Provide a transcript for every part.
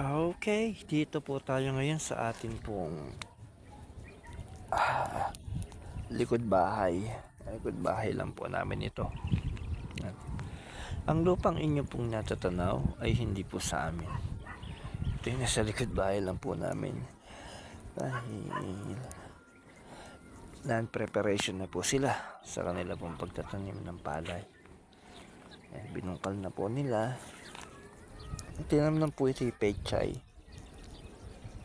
Okay, dito po tayo ngayon sa atin pong likod bahay. Likod bahay lang po namin ito. Ang lupang inyo pong natatanaw ay hindi po sa amin. Ito yung nasa likod bahay lang po namin. Dahil non-preparation na po sila sa kanila pong pagtatanim ng palay. Binungkal na po nila. Tinamnan po ito yung pechay.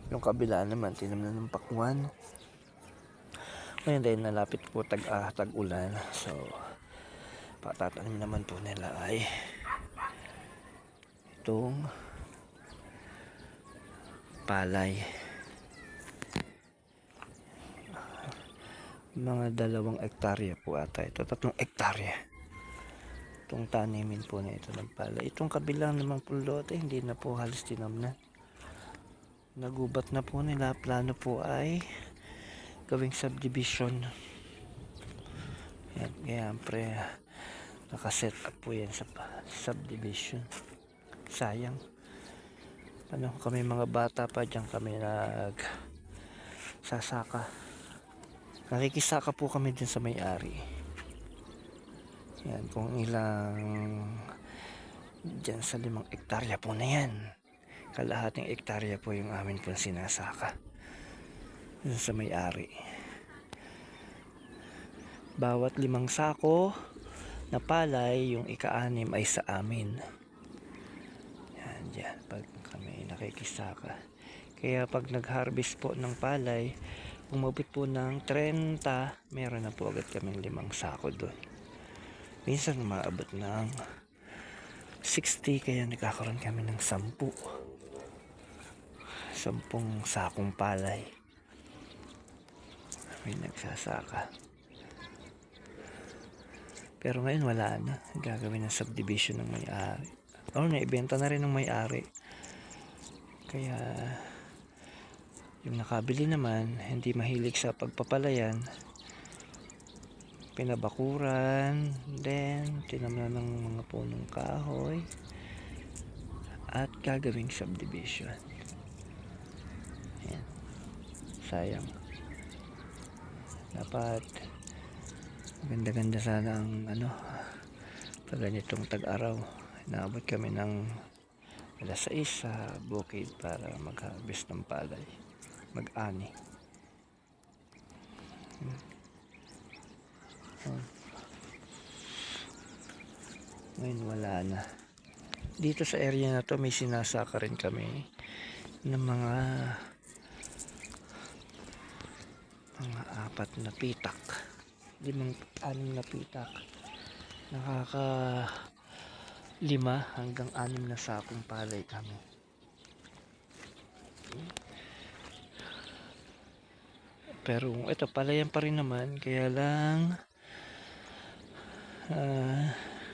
Yung kabila naman, tinamnan ng pakwan. Ngayon dahil nalapit po tag-ulan, so patatanim naman po nila ay itong palay. Mga 2 hektarya po ata ito, 3 hektarya. Itong tanimin po na ito ng palay. Itong kabilang namang pulote, hindi na po halos tinamnan. Nagubat na po nila. Plano po ay gawing subdivision. Yan, kaya pre nakaset up po yan sa subdivision. Sayang. Ano, kami mga bata pa dyan kami sasaka. Nakikisaka po kami dyan sa may-ari. Yan, kung ilang dyan sa 5 hektarya po na yan. Kalahating hektarya po yung amin pong sinasaka. Dyan sa may-ari. Bawat 5 sako na palay, yung ika-6 ay sa amin. Yan, dyan, pag kami nakikisaka. Kaya pag nag-harvest po ng palay, umabot po ng 30, meron na po agad kaming 5 sako doon. Minsan maabot ng 60, kaya nagkakaroon kami ng 10 sakong palay. May nagsasaka. Pero ngayon wala na. Gagawin ng subdivision ng may-ari. Naibenta na rin ng may-ari. Kaya yung nakabili naman, hindi mahilig sa pagpapalayan, pinabakuran, then tinamnan ng mga punong kahoy at gagawing subdivision. Yan. Sayang. Dapat ganda-ganda sana ang pag ganitong tag-araw. Naabot kami ng alas 6 sa bukid para mag-harvest ng palay. Mag-ani. Ngayon wala na. Dito sa area na to may sinasaka rin kami ng mga 4 na pitak, 5-6 na pitak. Nakaka 5 hanggang 6 na sakong palay kami. Pero ito palayan pa rin naman, kaya lang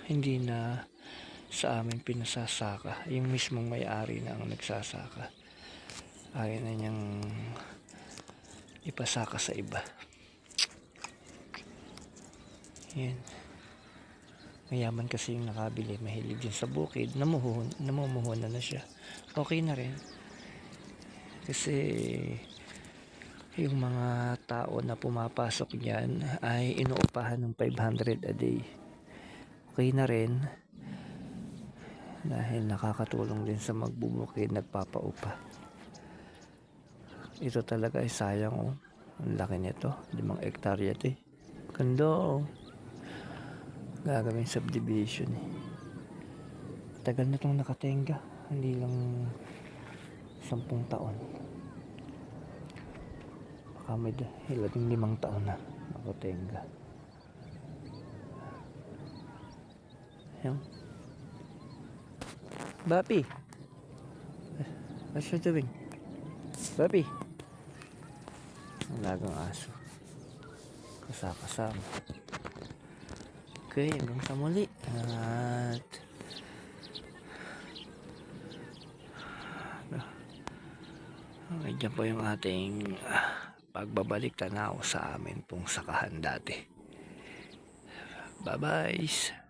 hindi na sa amin pinasasaka. Yung mismong may-ari na ang nagsasaka. Ayaw na niyang ipasaka sa iba. Yan. Mayaman kasi yung nakabili, mahilig din sa bukid, namumuhunan na siya. Okay na rin. Kasi yung mga tao na pumapasok niyan ay inuupahan ng 500 a day. Okay na rin. Dahil nakakatulong din sa magbubukid, nagpapaupa. Ito talaga ay sayang oh. Ang laki nito, 5 hektarya ito eh. Ganda oh. Gagawin subdivision eh. Tagal na itong nakatenga. Hindi lang 10 taon. Baka may 15 taon na nakatenga. Yan. Bapi, what's you doing? Bapi, ang lagang aso. Kasama. Okay, hanggang sa muli. At dyan po yung ating pagbabalik tanaw sa amin pong sakahan dati. Bye-bye.